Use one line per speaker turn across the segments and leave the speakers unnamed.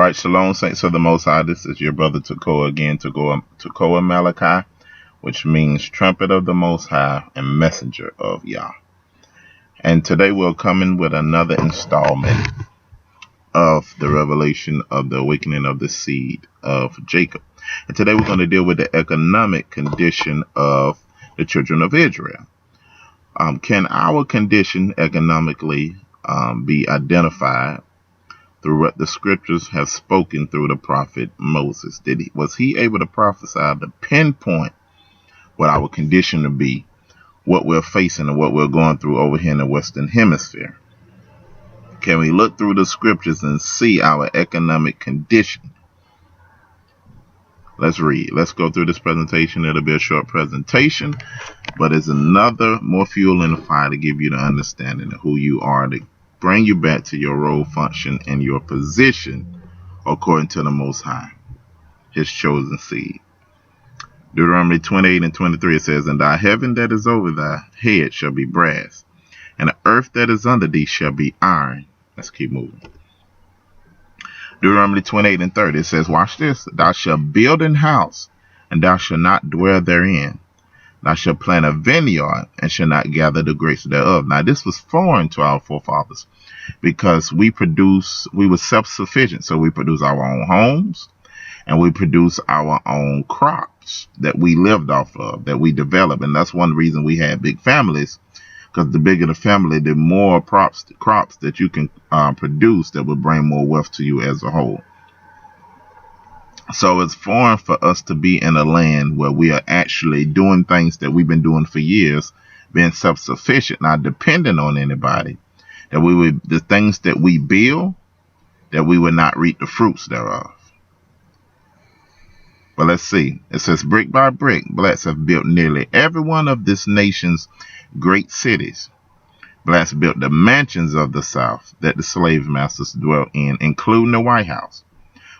All right, shalom, saints of the Most High. This is your brother Tekoa again, Tekoa Malachi, which means trumpet of the Most High and messenger of Yah. And today we're coming with another installment of the revelation of the awakening of the seed of Jacob. And today we're going to deal with the economic condition of the children of Israel. Can our condition economically be identified through what the scriptures have spoken through the prophet Moses? Was he able to prophesy to pinpoint what our condition to be, what we're facing and what we're going through over here in the Western Hemisphere? Can we look through the scriptures and see our economic condition? Let's read. Let's go through this presentation. It'll be a short presentation, but it's another more fuel in the fire to give you the understanding of who you are, to bring you back to your role, function, and your position according to the Most High, his chosen seed. Deuteronomy 28 and 23, it says, "And thy heaven that is over thy head shall be brass, and the earth that is under thee shall be iron." Let's keep moving. Deuteronomy 28 and 30, it says, watch this, "Thou shalt build an house, and thou shalt not dwell therein. Thou shalt plant a vineyard, and shalt not gather the grapes thereof." Now, this was foreign to our forefathers because we were self-sufficient. So we produce our own homes, and we produce our own crops that we lived off of, that we developed. And that's one reason we had big families, because the bigger the family, the more crops that you can produce that will bring more wealth to you as a whole. So it's foreign for us to be in a land where we are actually doing things that we've been doing for years, being self-sufficient, not dependent on anybody, that the things that we build, that we would not reap the fruits thereof. But let's see. It says, "Brick by brick, blacks have built nearly every one of this nation's great cities. Blacks built the mansions of the South that the slave masters dwelt in, including the White House,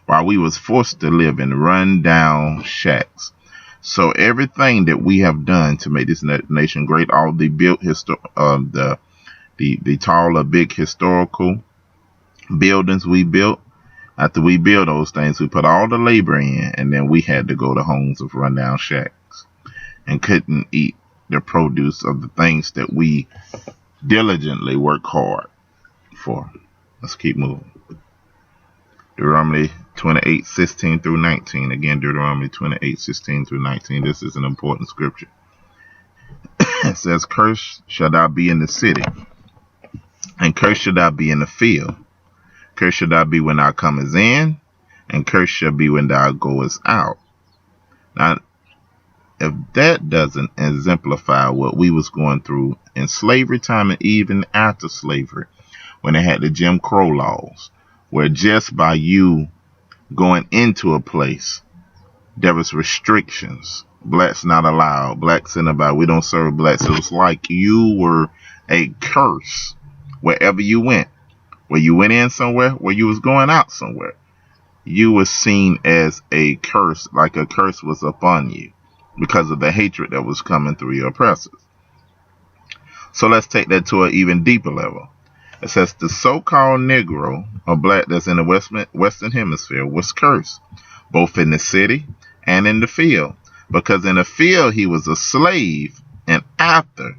while we was forced to live in run-down shacks." So everything that we have done to make this nation great, all the built the taller, big historical buildings we built, after we built those things, we put all the labor in, and then we had to go to homes of run-down shacks and couldn't eat the produce of the things that we diligently work hard for. Let's keep moving. Deuteronomy 28, 16 through 19. Again, Deuteronomy 28, 16 through 19. This is an important scripture. It says, "Cursed shall thou be in the city, and cursed shall thou be in the field. Cursed shall thou be when thou comest in, and cursed shall be when thou goest out." Now, if that doesn't exemplify what we was going through in slavery time and even after slavery, when they had the Jim Crow laws, where just by you going into a place, there was restrictions. Blacks not allowed. Blacks in about, we don't serve blacks. It was like you were a curse wherever you went. Where you went in somewhere, where you was going out somewhere, you were seen as a curse, like a curse was upon you because of the hatred that was coming through your oppressors. So let's take that to an even deeper level. It says the so-called Negro or black that's in the Western Hemisphere was cursed, both in the city and in the field, because in the field he was a slave, and after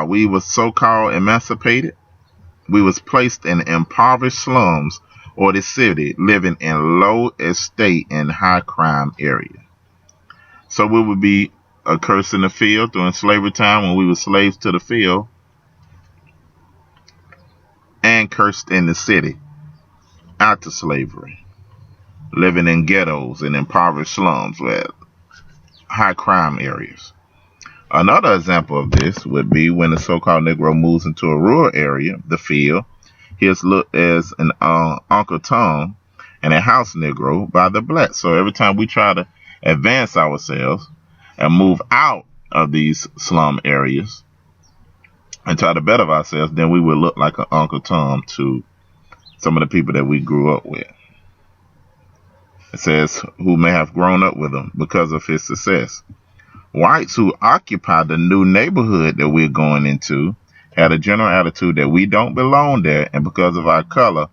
we was so-called emancipated, we was placed in impoverished slums or the city, living in low estate and high crime area. So we would be a curse in the field during slavery time when we were slaves to the field, and cursed in the city after slavery, living in ghettos and impoverished slums with high crime areas. Another example of this would be when the so-called Negro moves into a rural area, the field. He is looked as an Uncle Tom and a house Negro by the blacks. So every time we try to advance ourselves and move out of these slum areas and try to better ourselves, then we would look like an Uncle Tom to some of the people that we grew up with. It says, who may have grown up with him because of his success. Whites who occupy the new neighborhood that we're going into had a general attitude that we don't belong there, and because of our color,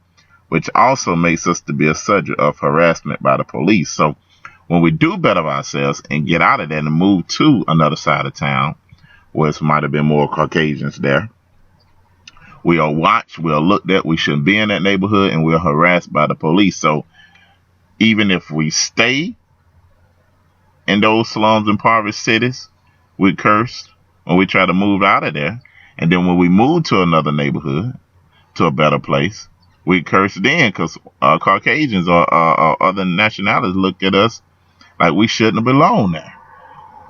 which also makes us to be a subject of harassment by the police. So when we do better ourselves and get out of there and move to another side of town, where it might have been more Caucasians there, we are watched, we are looked at, we shouldn't be in that neighborhood, and we're harassed by the police. So even if we stay in those slums and impoverished cities, we're cursed when we try to move out of there. And then when we move to another neighborhood, to a better place, we cursed then because Caucasians or other nationalities look at us like we shouldn't belong there.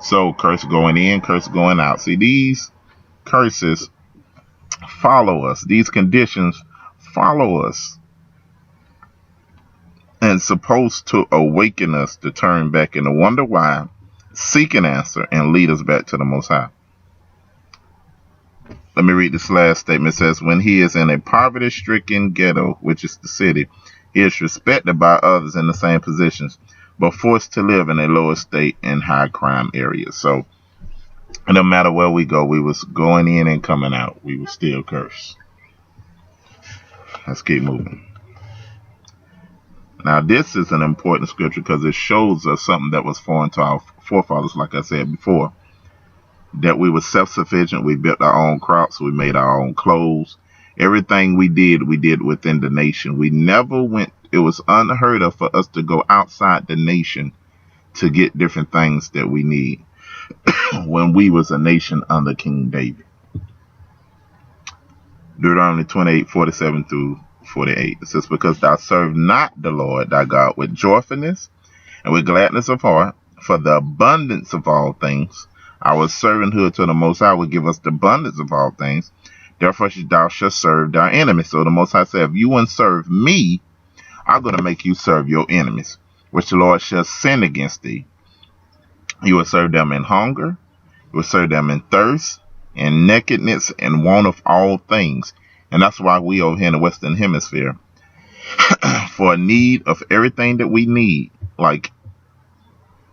So curse going in, curse going out. See, these curses follow us. These conditions follow us and supposed to awaken us to turn back and to wonder why, seek an answer, and lead us back to the Most High. Let me read this last statement. It says, when he is in a poverty-stricken ghetto, which is the city, he is respected by others in the same positions, but forced to live in a lower state in high crime areas. So no matter where we go, we was going in and coming out. We were still cursed. Let's keep moving. Now, this is an important scripture because it shows us something that was foreign to our forefathers, like I said before, that we were self-sufficient. We built our own crops. We made our own clothes. Everything we did within the nation. We never went, it was unheard of for us to go outside the nation to get different things that we need when we was a nation under King David. Deuteronomy 28:47 through 48. It says, because thou serve not the Lord thy God with joyfulness and with gladness of heart, for the abundance of all things. Our servanthood to the Most High will give us the abundance of all things. Therefore thou shalt serve thy enemies. So the Most High said, if you won't serve me, I'm going to make you serve your enemies, which the Lord shall send against thee. You will serve them in hunger. You will serve them in thirst, in nakedness, and want of all things. And that's why we over here in the Western Hemisphere, for a need of everything that we need. Like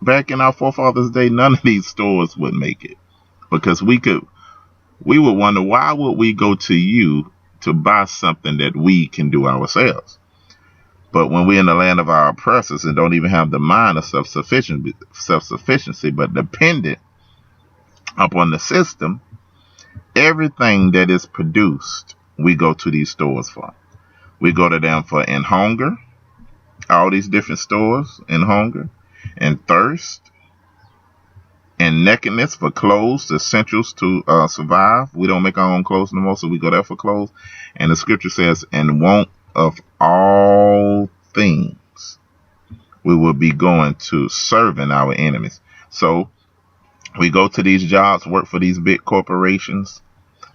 back in our forefathers' day, none of these stores would make it. Because we would wonder, why would we go to you to buy something that we can do ourselves? But when we're in the land of our oppressors and don't even have the mind of self-sufficiency, but dependent upon the system, everything that is produced, we go to these stores for. We go to them for in hunger, all these different stores in hunger, and thirst, and nakedness for clothes, essentials to survive. We don't make our own clothes no more, so we go there for clothes. And the scripture says, and want of all things, we will be going to serving our enemies. So we go to these jobs, work for these big corporations,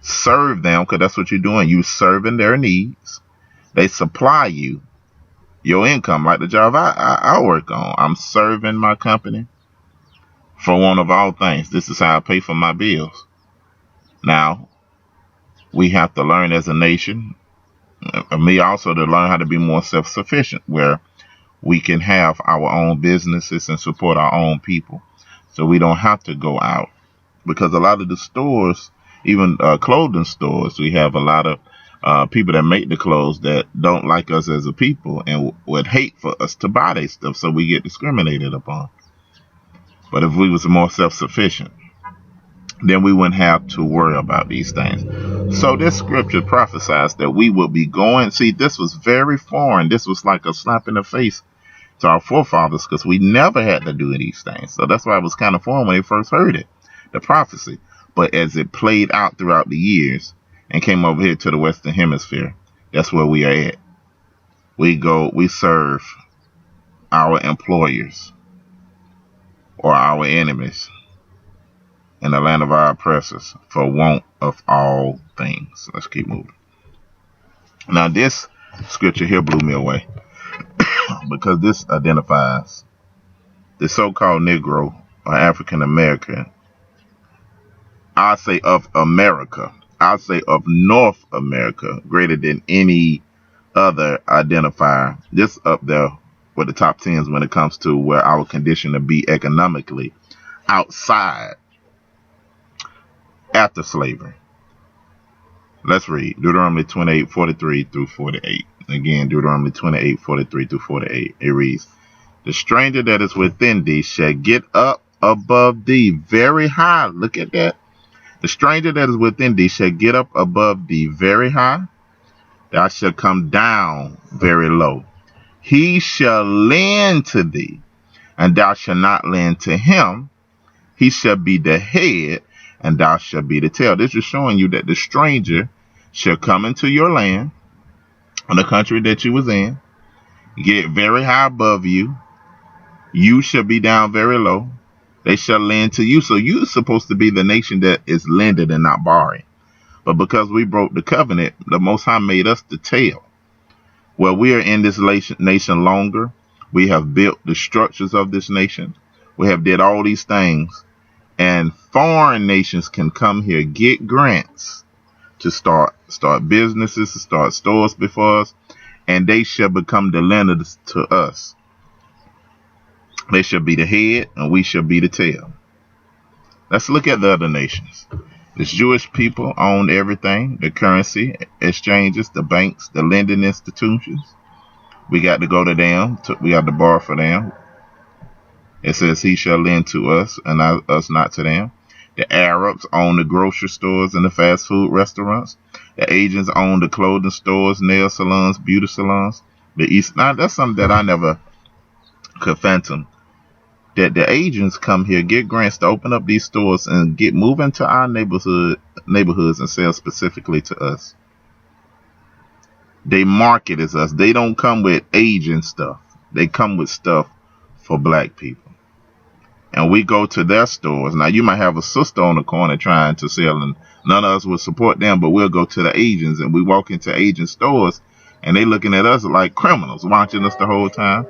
serve them, because that's what you're doing. You're serving their needs. They supply you your income, like the job I work on. I'm serving my company for one of all things. This is how I pay for my bills. Now, we have to learn as a nation, me also, to learn how to be more self-sufficient, where we can have our own businesses and support our own people. So we don't have to go out. Because a lot of the stores, even clothing stores, we have a lot of people that make the clothes that don't like us as a people and would hate for us to buy their stuff, so we get discriminated upon. But if we was more self-sufficient, then we wouldn't have to worry about these things. So this scripture prophesies that we will be going. See, this was very foreign. This was like a slap in the face to our forefathers, because we never had to do these things. So that's why it was kind of foreign when they first heard it, the prophecy. But as it played out throughout the years and came over here to the Western Hemisphere, that's where we are at. We serve our employers or our enemies in the land of our oppressors for want of all things. Let's keep moving. Now this scripture here blew me away because this identifies the so-called Negro or African American. I say of America. I say of North America, greater than any other identifier. This up there with the top 10s when it comes to where our condition to be economically outside after slavery. Let's read Deuteronomy 28:43 through 48. Again, Deuteronomy 28:43 through 48. It reads, the stranger that is within thee shall get up above thee very high. Look at that. The stranger that is within thee shall get up above thee very high. Thou shalt come down very low. He shall lend to thee, and thou shalt not lend to him. He shall be the head, and thou shalt be the tail. This is showing you that the stranger shall come into your land, in the country that you was in, get very high above you. You shall be down very low. They shall lend to you. So you're supposed to be the nation that is lending and not borrowing. But because we broke the covenant, the Most High made us the tail. Well, we are in this nation longer. We have built the structures of this nation. We have did all these things. And foreign nations can come here, get grants to start businesses, to start stores before us, and they shall become the lenders to us. They shall be the head, and we shall be the tail. Let's look at the other nations. The Jewish people own everything, the currency, exchanges, the banks, the lending institutions. We got to go to them. We got to borrow for them. It says he shall lend to us and us not to them. The Arabs own the grocery stores and the fast food restaurants. The Asians own the clothing stores, nail salons, beauty salons. The East, now that's something that I never could fathom. That the Asians come here, get grants to open up these stores and move into our neighborhoods and sell specifically to us. They market as us. They don't come with Asian stuff. They come with stuff for black people. And we go to their stores. Now, you might have a sister on the corner trying to sell, and none of us will support them, but we'll go to the Asians, and we walk into Asian stores, and they looking at us like criminals, watching us the whole time,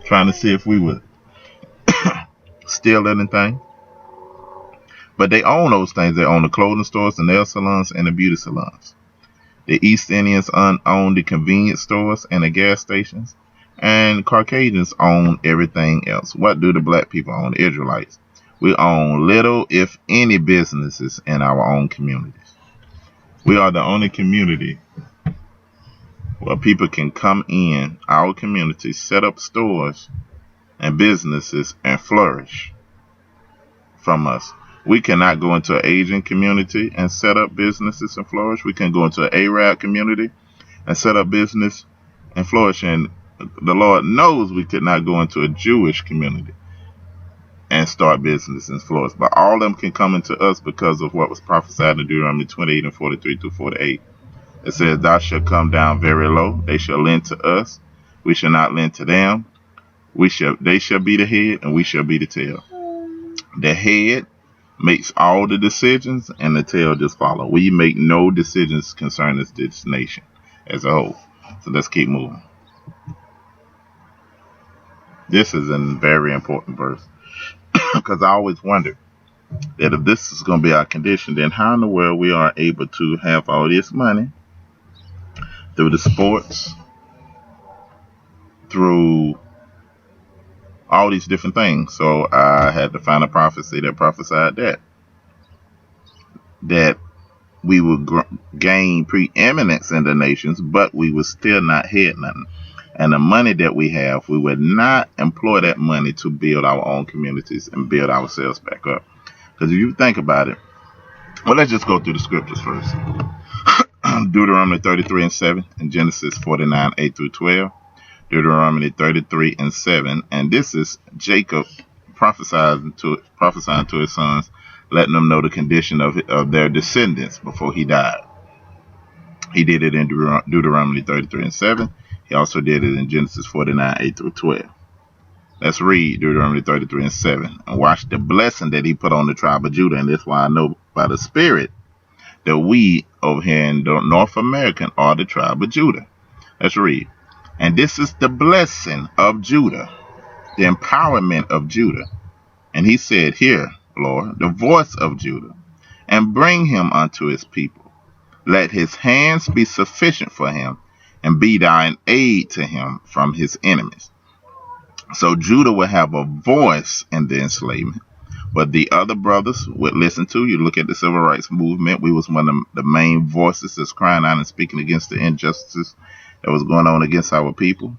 trying to see if we would steal anything. But they own those things. They own the clothing stores, the nail salons, and the beauty salons. The East Indians own the convenience stores and the gas stations. And Caucasians own everything else. What do the black people own? The Israelites. We own little, if any, businesses in our own communities. We are the only community where people can come in our community, set up stores and businesses, and flourish from us. We cannot go into an Asian community and set up businesses and flourish. We can go into an Arab community and set up business and flourish. And the Lord knows we could not go into a Jewish community and start business and flourish. But all of them can come into us because of what was prophesied in Deuteronomy 28 and 43 through 48. It says, thou shalt come down very low. They shall lend to us. We shall not lend to them. They shall be the head, and we shall be the tail. The head makes all the decisions, and the tail just follow. We make no decisions concerning this nation as a whole. So let's keep moving. This is a very important verse because I always wondered that if this is going to be our condition, then how in the world we are able to have all this money through the sports, through all these different things. So I had to find a prophecy that prophesied that we would gain preeminence in the nations, but we would still not head nothing. And the money that we have, we would not employ that money to build our own communities and build ourselves back up. Because if you think about it, well, let's just go through the scriptures first. Deuteronomy 33 and 7 and Genesis 49, 8 through 12. Deuteronomy 33 and 7. And this is Jacob prophesying to his sons, letting them know the condition of their descendants before he died. He did it in Deuteronomy 33 and 7. He also did it in Genesis 49, 8 through 12. Let's read Deuteronomy 33 and 7 and watch the blessing that he put on the tribe of Judah. And that's why I know by the Spirit that we over here in North America are the tribe of Judah. Let's read. And this is the blessing of Judah, the empowerment of Judah. And he said, hear, Lord, the voice of Judah, and bring him unto his people. Let his hands be sufficient for him, and be thine aid to him from his enemies. So Judah will have a voice in the enslavement. But the other brothers would listen to you. Look at the civil rights movement. We was one of the main voices that's crying out and speaking against the injustices that was going on against our people.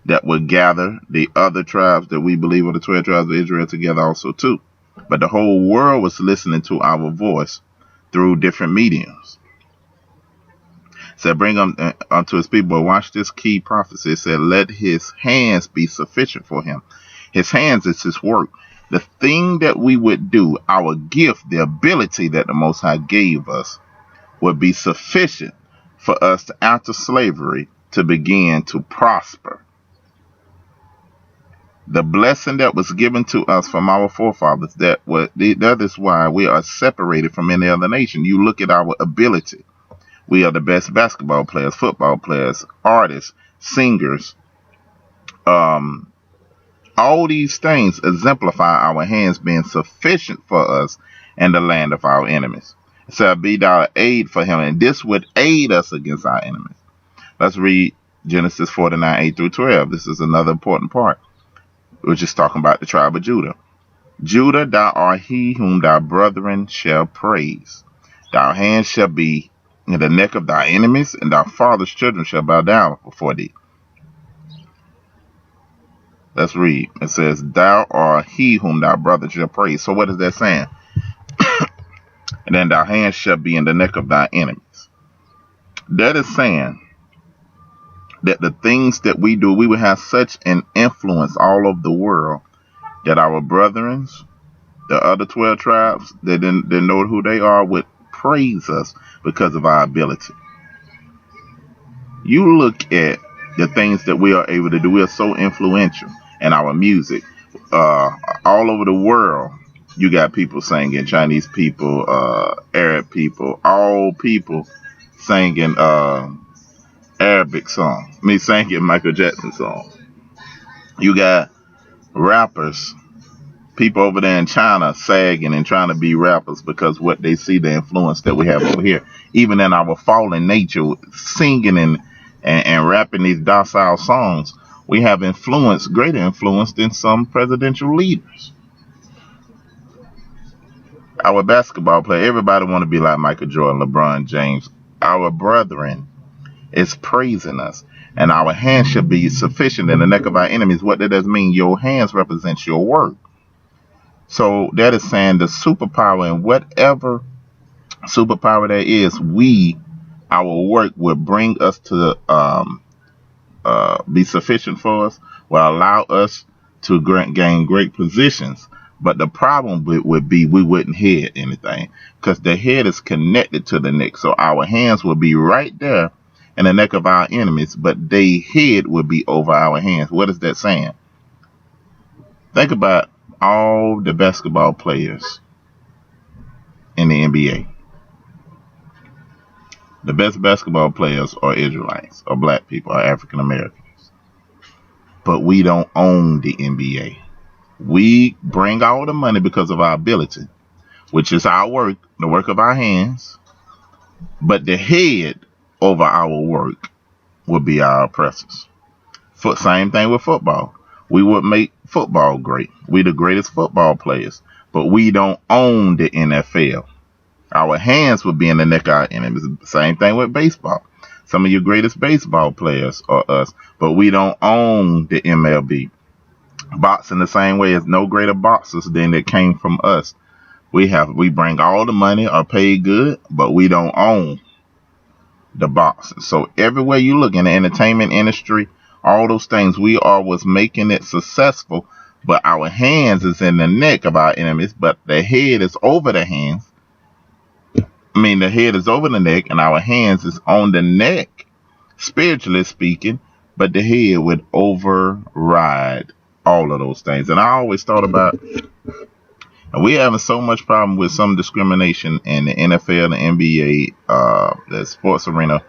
That would gather the other tribes that we believe are the 12 tribes of Israel together also too. But the whole world was listening to our voice through different mediums. Said, bring them unto his people. Watch this key prophecy. It said, let his hands be sufficient for him. His hands is his work. The thing that we would do, our gift, the ability that the Most High gave us, would be sufficient for us to, after slavery, to begin to prosper. The blessing that was given to us from our forefathers, that is why we are separated from any other nation. You look at our ability. We are the best basketball players, football players, artists, singers. All these things exemplify our hands being sufficient for us in the land of our enemies. So be thou aid for him, and this would aid us against our enemies. Let's read Genesis 49, 8 through 12. This is another important part. We're just talking about the tribe of Judah. Judah, thou art he whom thy brethren shall praise. Thy hand shall be in the neck of thy enemies, and thy father's children shall bow down before thee. Let's read. It says, thou art he whom thy brother shall praise. So what is that saying? And then thy hand shall be in the neck of thy enemies. That is saying that the things that we do, we will have such an influence all over the world that our brethren, the other 12 tribes that didn't know who they are, would praise us because of our ability. You look at the things that we are able to do. We are so influential in our music. All over the world, you got people singing, Chinese people, Arab people, all people singing Arabic songs. Singing Michael Jackson songs. You got rappers, people over there in China sagging and trying to be rappers because what they see, the influence that we have over here. Even in our fallen nature, singing and rapping these docile songs, we have influence, greater influence than some presidential leaders. Our basketball player, everybody want to be like Michael Jordan, LeBron James. Our brethren is praising us, and our hands should be sufficient in the neck of our enemies. What that does mean, your hands represents your work. So that is saying the superpower, and whatever superpower there is, our work will bring us to be sufficient for us, will allow us to gain great positions. But the problem would be we wouldn't hear anything, because the head is connected to the neck. So our hands will be right there in the neck of our enemies, but their head will be over our hands. What is that saying? Think about all the basketball players in the NBA. The best basketball players are Israelites, or black people, or African Americans. But we don't own the NBA. We bring all the money because of our ability, which is our work, the work of our hands. But the head over our work will be our oppressors. Same thing with football. We would make football great. We the greatest football players, but we don't own the NFL. Our hands would be in the neck of our enemies. Same thing with baseball. Some of your greatest baseball players are us, but we don't own the MLB. Boxing the same way, as no greater boxers than that came from us. We bring all the money, are paid good, but we don't own the boxing. So everywhere you look in the entertainment industry, all those things, we are what's making it successful, but our hands is in the neck of our enemies, but the head is over the hands. The head is over the neck, and our hands is on the neck, spiritually speaking, but the head would override all of those things. And I always thought about, we having so much problem with some discrimination in the NFL, the NBA, the sports arena.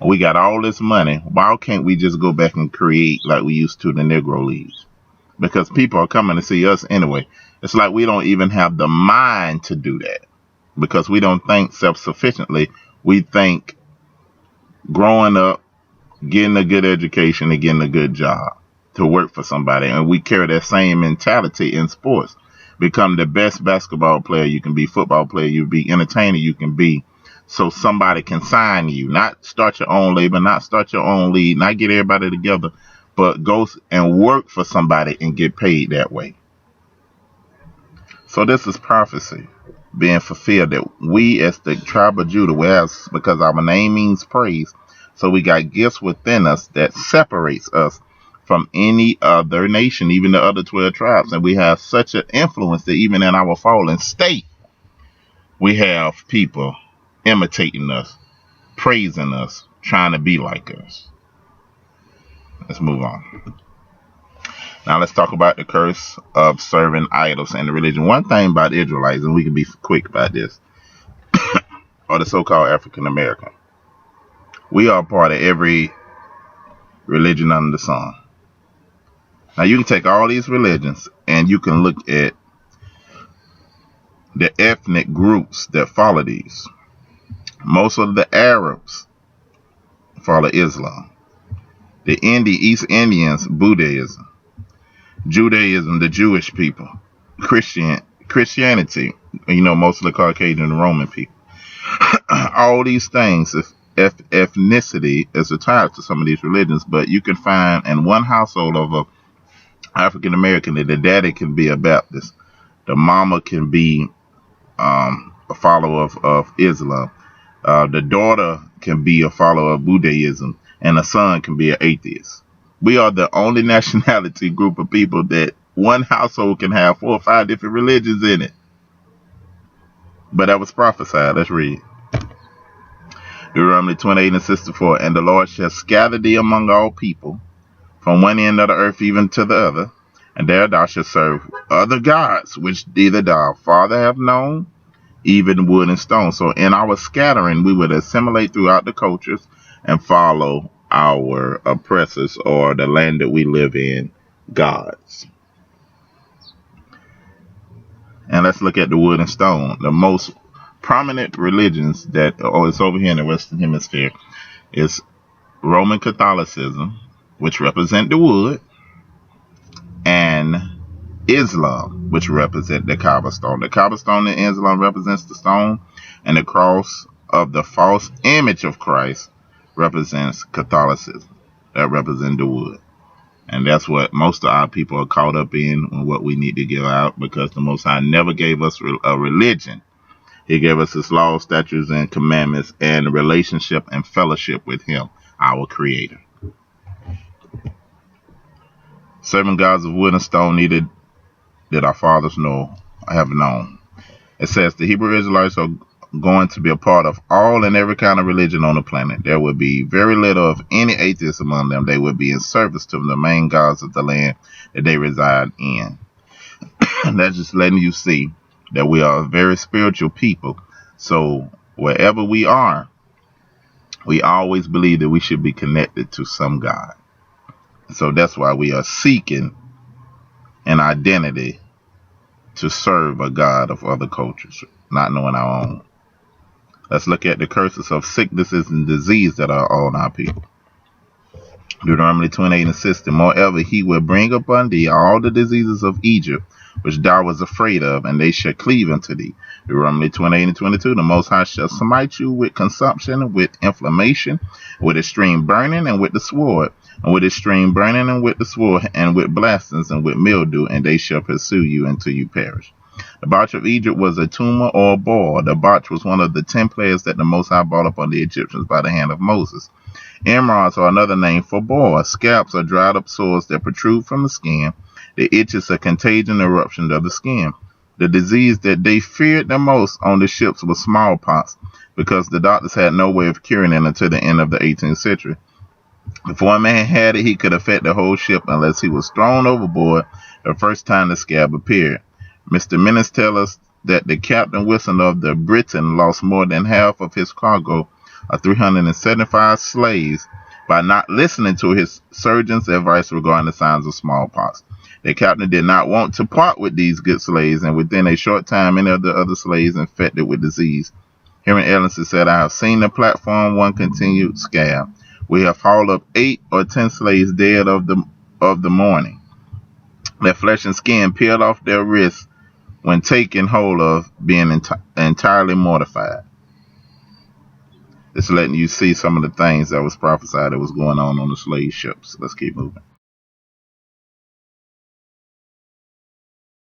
We got all this money. Why can't we just go back and create like we used to the Negro Leagues? Because people are coming to see us anyway. It's like we don't even have the mind to do that, because we don't think self-sufficiently. We think growing up, getting a good education, and getting a good job to work for somebody. And we carry that same mentality in sports. Become the best basketball player you can be, football player you be, entertainer you can be, so somebody can sign you. Not start your own label, not start your own league, not get everybody together, but go and work for somebody and get paid that way. So this is prophecy being fulfilled, that we as the tribe of Judah, we have, because our name means praise, so we got gifts within us that separates us from any other nation, even the other 12 tribes. And we have such an influence that even in our fallen state, we have people imitating us, praising us, trying to be like us. Let's move on. Now let's talk about the curse of serving idols and the religion. One thing about Israelites, and we can be quick about this, or the so-called African American, we are part of every religion under the sun. Now you can take all these religions and you can look at the ethnic groups that follow these. Most of the Arabs follow Islam. The East Indians, Buddhism. Judaism, the Jewish people. Christianity, most of the Caucasian and Roman people. All these things, ethnicity is attached to some of these religions, but you can find in one household of a African American that the daddy can be a Baptist, the mama can be a follower of Islam, the daughter can be a follower of Buddhism, and the son can be an atheist. We are the only nationality group of people that one household can have 4 or 5 different religions in it. But that was prophesied. Let's read. Deuteronomy 28:64. And the Lord shall scatter thee among all people, from one end of the earth even to the other, and there thou shalt serve other gods, which neither thou father have known, even wood and stone. So in our scattering, we would assimilate throughout the cultures and follow our oppressors, or the land that we live in, gods. And let's look at the wood and stone. The most prominent religions that is over here in the Western Hemisphere is Roman Catholicism, which represent the wood, and Islam, which represent the cobblestone. The cobblestone in Islam represents the stone, and the cross of the false image of Christ represents Catholicism. That represents the wood. And that's what most of our people are caught up in, and what we need to give out, because the Most High never gave us a religion. He gave us His laws, statutes, and commandments, and a relationship and fellowship with Him, our Creator. Serving gods of wood and stone neither did our fathers have known. It says the Hebrew Israelites are going to be a part of all and every kind of religion on the planet. There would be very little of any atheists among them. They would be in service to the main gods of the land that they reside in. And that's just letting you see that we are a very spiritual people. So wherever we are, we always believe that we should be connected to some God. So that's why we are seeking an identity to serve a God of other cultures, not knowing our own. Let's look at the curses of sicknesses and disease that are on our people. Deuteronomy 28:60. Moreover, He will bring upon thee all the diseases of Egypt, which thou was afraid of, and they shall cleave unto thee. Deuteronomy 28:22. The Most High shall smite you with consumption, with inflammation, with extreme burning, and with the sword, and with extreme burning, and with the sword, and with blastings, and with mildew, and they shall pursue you until you perish. The botch of Egypt was a tumor or a boil. The botch was one of the 10 plagues that the Most High brought upon the Egyptians by the hand of Moses. Emerods are another name for boil. Scabs are dried up sores that protrude from the skin. The itch is a contagion eruption of the skin. The disease that they feared the most on the ships was smallpox, because the doctors had no way of curing it until the end of the 18th century. Before a man had it, he could affect the whole ship unless he was thrown overboard the first time the scab appeared. Mr. Minnis tells us that the Captain Wilson of the Britain lost more than half of his cargo of 375 slaves by not listening to his surgeon's advice regarding the signs of smallpox. The captain did not want to part with these good slaves, and within a short time many of the other slaves infected with disease. Hearing Ellenson said, I have seen the platform one continued scab. We have hauled up 8 or 10 slaves dead of the morning. Their flesh and skin peeled off their wrists when taken hold of, being entirely mortified. It's letting you see some of the things that was prophesied that was going on the slave ships. Let's keep moving.